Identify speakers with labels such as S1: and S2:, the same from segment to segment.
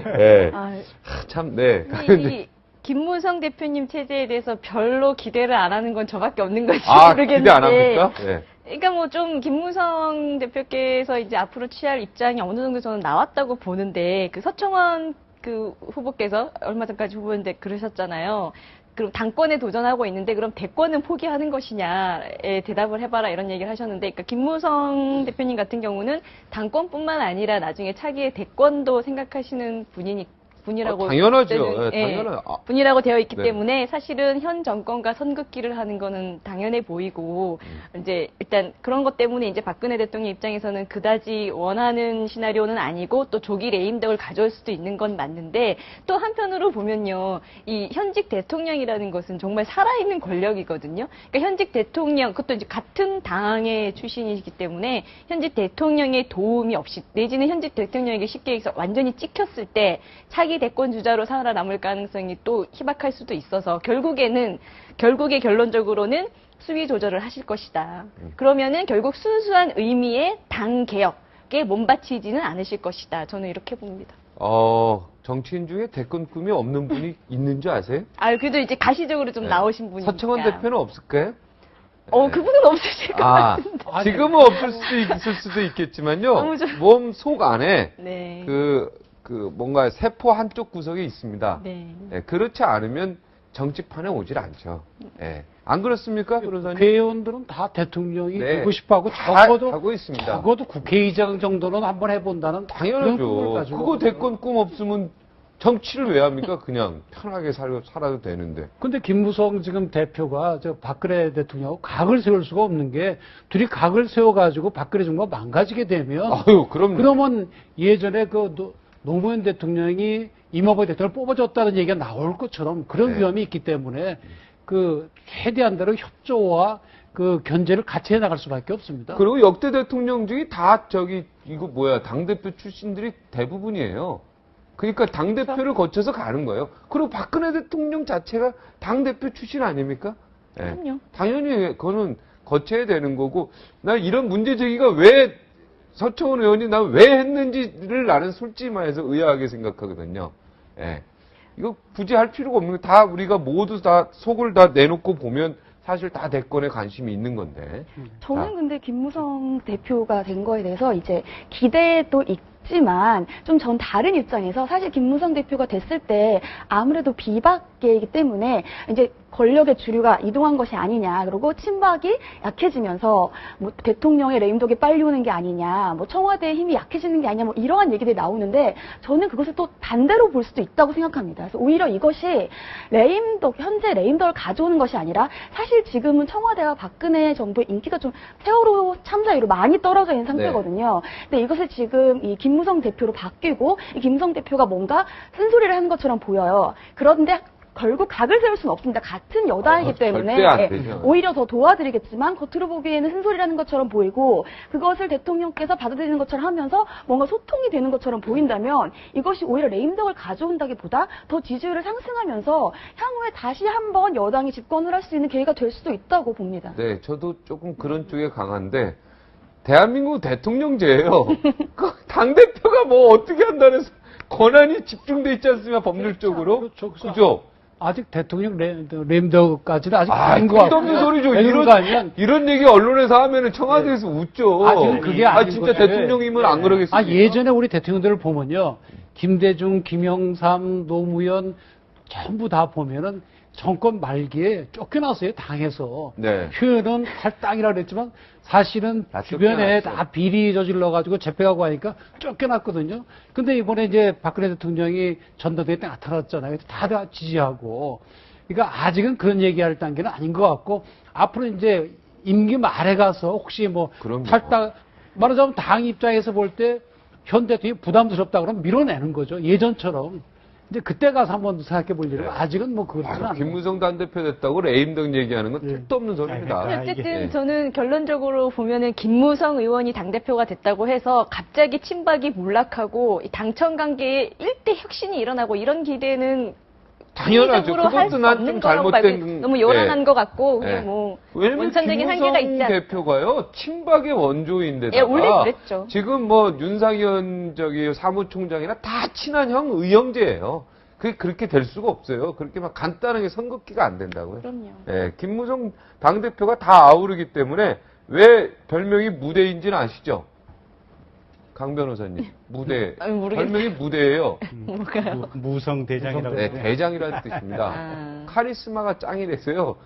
S1: 네.
S2: 참, 네.
S1: 이 김무성 대표님 체제에 대해서 별로 기대를 안 하는 건 저밖에 없는 건지 모르겠는데.
S2: 기대 안 합니까? 네.
S1: 그러니까 뭐 좀 김무성 대표께서 이제 앞으로 취할 입장이 어느 정도 저는 나왔다고 보는데, 그 서청원 그 후보께서 얼마 전까지 후보인데 그러셨잖아요. 그럼 당권에 도전하고 있는데 그럼 대권은 포기하는 것이냐에 대답을 해봐라 이런 얘기를 하셨는데, 그러니까 김무성 대표님 같은 경우는 당권뿐만 아니라 나중에 차기의 대권도 생각하시는 분이라고
S2: 당연하죠. 당연한
S1: 분이라고 되어 있기 때문에 사실은 현 정권과 선긋기를 하는 거는 당연해 보이고, 이제 일단 그런 것 때문에 이제 박근혜 대통령 입장에서는 그다지 원하는 시나리오는 아니고 또 조기 레임덕을 가져올 수도 있는 건 맞는데, 또 한편으로 보면요, 이 현직 대통령이라는 것은 정말 살아있는 권력이거든요. 그러니까 현직 대통령, 그것도 이제 같은 당의 출신이기 때문에 현직 대통령의 도움이 없이, 내지는 현직 대통령에게 쉽게 얘기해서 완전히 찍혔을 때 차기 대권 주자로 살아남을 가능성이 또 희박할 수도 있어서 결국에 결론적으로는 수위 조절을 하실 것이다. 그러면은 결국 순수한 의미의 당 개혁에 몸바치지는 않으실 것이다. 저는 이렇게 봅니다.
S2: 정치인 중에 대권 꿈이 없는 분이 있는 줄 아세요?
S1: 그래도 이제 가시적으로 좀 나오신 분이니까.
S2: 서청원 대표는 없을까요?
S1: 그분은 없으실 것 같은데.
S2: 지금은 없을 수도 있을 수도 있겠지만요. 몸 속 안에
S1: 네.
S2: 뭔가 세포 한쪽 구석에 있습니다.
S1: 네.
S2: 그렇지 않으면 정치판에 오질 않죠. 안 그렇습니까, 변호사님?
S3: 국회의원들은 다 대통령이
S2: 네.
S3: 되고 싶어하고
S2: 하고 있습니다.
S3: 적어도 국회의장 정도는 한번 해본다는
S2: 당연하죠. 그거 대권 꿈 없으면 정치를 왜 합니까? 그냥 편하게 살아도 되는데.
S3: 근데 김무성 지금 대표가 박근혜 대통령하고 각을 세울 수가 없는 게, 둘이 각을 세워가지고 박근혜 정부가 망가지게 되면.
S2: 그럼요.
S3: 그러면 예전에 노무현 대통령이 이명박 대통령을 뽑아줬다는 얘기가 나올 것처럼 그런 위험이 있기 때문에 최대한 대로 협조와 견제를 같이 해나갈 수밖에 없습니다.
S2: 그리고 역대 대통령 중에 다 당대표 출신들이 대부분이에요. 그러니까 당대표를 거쳐서 가는 거예요. 그리고 박근혜 대통령 자체가 당대표 출신 아닙니까?
S1: 그럼요.
S2: 당연히 그거는 거쳐야 되는 거고, 나 이런 문제 제기가 왜 서청원 의원이 나 왜 했는지를 나는 솔직히 말해서 의아하게 생각하거든요. 이거 굳이 할 필요가 없는 게, 다 우리가 모두 다 속을 다 내놓고 보면 사실 다 대권에 관심이 있는 건데.
S4: 저는 근데 김무성 대표가 된 거에 대해서 이제 기대도 있지만 좀 전 다른 입장에서, 사실 김무성 대표가 됐을 때 아무래도 비박계이기 때문에 이제 권력의 주류가 이동한 것이 아니냐, 그리고 친박이 약해지면서 뭐 대통령의 레임덕이 빨리 오는 게 아니냐, 뭐 청와대의 힘이 약해지는 게 아니냐, 뭐 이러한 얘기들이 나오는데, 저는 그것을 또 반대로 볼 수도 있다고 생각합니다. 그래서 오히려 이것이 현재 레임덕을 가져오는 것이 아니라, 사실 지금은 청와대와 박근혜 정부의 인기가 좀 세월호 참사 이후로 많이 떨어져 있는 상태거든요. 근데 이것을 지금 이 김무성 대표로 바뀌고, 이 김무성 대표가 뭔가 쓴소리를 하는 것처럼 보여요. 그런데 결국 각을 세울 수는 없습니다. 같은 여당이기 때문에 오히려 더 도와드리겠지만, 겉으로 보기에는 쓴소리라는 것처럼 보이고, 그것을 대통령께서 받아들이는 것처럼 하면서 뭔가 소통이 되는 것처럼 보인다면, 이것이 오히려 레임덕을 가져온다기보다 더 지지율을 상승하면서 향후에 다시 한번 여당이 집권을 할 수 있는 기회가 될 수도 있다고 봅니다.
S2: 네, 저도 조금 그런 쪽에 강한데, 대한민국 대통령제예요. 당대표가 뭐 어떻게 한다는 권한이 집중돼 있지 않습니까? 법률적으로. 그죠?
S3: 아직 대통령 레임덕까지는 아직 아닌 것 같아요.
S2: 없는 소리죠. 이런 얘기 언론에서 하면은 청와대에서 웃죠.
S3: 아직은 그게 아닌
S2: 진짜
S3: 거죠.
S2: 대통령이면 안 그러겠습니까?
S3: 예전에 우리 대통령들을 보면요, 김대중, 김영삼, 노무현 전부 다 보면은 정권 말기에 쫓겨났어요, 당에서. 표현은 탈당이라고 그랬지만 사실은 주변에 다 비리 저질러가지고 재패가고 하니까 쫓겨났거든요. 근데 이번에 이제 박근혜 대통령이 전당대회 때 나타났잖아요. 다 지지하고. 그러니까 아직은 그런 얘기할 단계는 아닌 것 같고, 앞으로 이제 임기 말에 가서 혹시 뭐 탈당, 말하자면 당 입장에서 볼 때 현 대통령이 부담스럽다 그러면 밀어내는 거죠. 예전처럼. 이제 그때 가서 한번 생각해 볼 일은 아직은 뭐 그렇지는 않아요.
S2: 김무성 당대표 됐다고 레임덕 얘기하는 건 택도 없는 소리입니다.
S1: 어쨌든 저는 결론적으로 보면은 김무성 의원이 당대표가 됐다고 해서 갑자기 친박이 몰락하고 당청 관계에 일대 혁신이 일어나고 이런 기대는
S2: 당연하죠.
S1: 합리적으로 할 수
S2: 그것도 난
S1: 없는
S2: 좀
S1: 거라고
S2: 잘못된
S1: 봐요. 너무 요란한 것 같고
S2: 네.
S1: 그냥 뭐
S2: 왜냐면
S1: 원천적인 한계가 있지
S2: 김무성
S1: 않나.
S2: 대표가요 친박의 원조인데다가
S1: 예, 원래 그랬죠.
S2: 지금 뭐 윤상현 사무총장이랑 다 친한 형 의형제예요. 그게 그렇게 될 수가 없어요. 그렇게 막 간단하게 선긋기가 안 된다고요.
S1: 그럼요.
S2: 예, 김무성 당대표가 다 아우르기 때문에 왜 별명이 무대인지는 아시죠? 강 변호사님. 무대.
S1: 아니, 모르겠네.
S2: 별명이 무대예요.
S1: 뭐가요?
S5: 무성대장이라고.
S2: 네,
S5: 그러네.
S2: 대장이라는 뜻입니다.
S1: 아.
S2: 카리스마가 짱이 됐어요.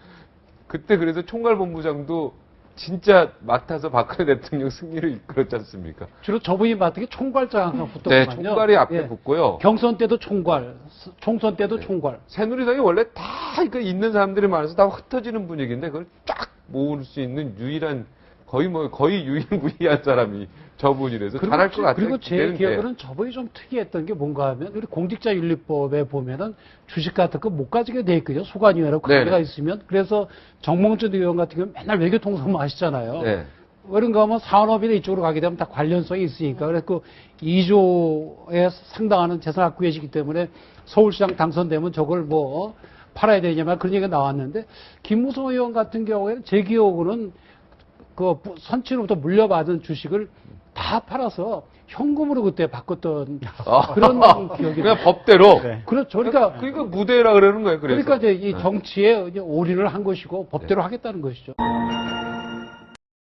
S2: 그때 그래서 총괄본부장도 진짜 맡아서 박근혜 대통령 승리를 이끌었지 않습니까?
S3: 주로 저분이 맡은 게 총괄장
S2: 네,
S3: 붙었거든요.
S2: 총괄이 앞에
S3: 예.
S2: 붙고요.
S3: 경선 때도 총괄, 총선 때도
S2: 네.
S3: 총괄.
S2: 새누리당이 원래 다 그 있는 사람들이 많아서 다 흩어지는 분위기인데 그걸 쫙 모을 수 있는 유일한 거의 유일무이한 사람이 저분이라서 잘할 것 같아요.
S3: 그리고 제
S2: 기대는
S3: 기억으로는 저분이 좀 특이했던 게 뭔가 하면 우리 공직자윤리법에 보면은 주식 같은 거 못 가지게 돼 있거든요. 소관위원회라고 관계가
S2: 네네.
S3: 있으면. 그래서 정몽준 의원 같은 경우는 맨날 외교통상만 하시잖아요.
S2: 네.
S3: 그런가 하면 산업이나 이쪽으로 가게 되면 다 관련성이 있으니까. 그래서 그 2조에 상당하는 재산 갖고 계시기 때문에 서울시장 당선되면 저걸 뭐 팔아야 되냐면 그런 얘기가 나왔는데 김무성 의원 같은 경우에는 제 기억으로는 그 선친으로부터 물려받은 주식을 다 팔아서 현금으로 그때 바꿨던 그런 기억이
S2: 그냥 법대로.
S5: 네.
S3: 그렇죠. 그러니까
S2: 그러니까 무대라 그러는 거예요. 그래서.
S3: 그러니까 이제 이 정치에 이제 올인을 한 것이고 법대로 하겠다는 것이죠.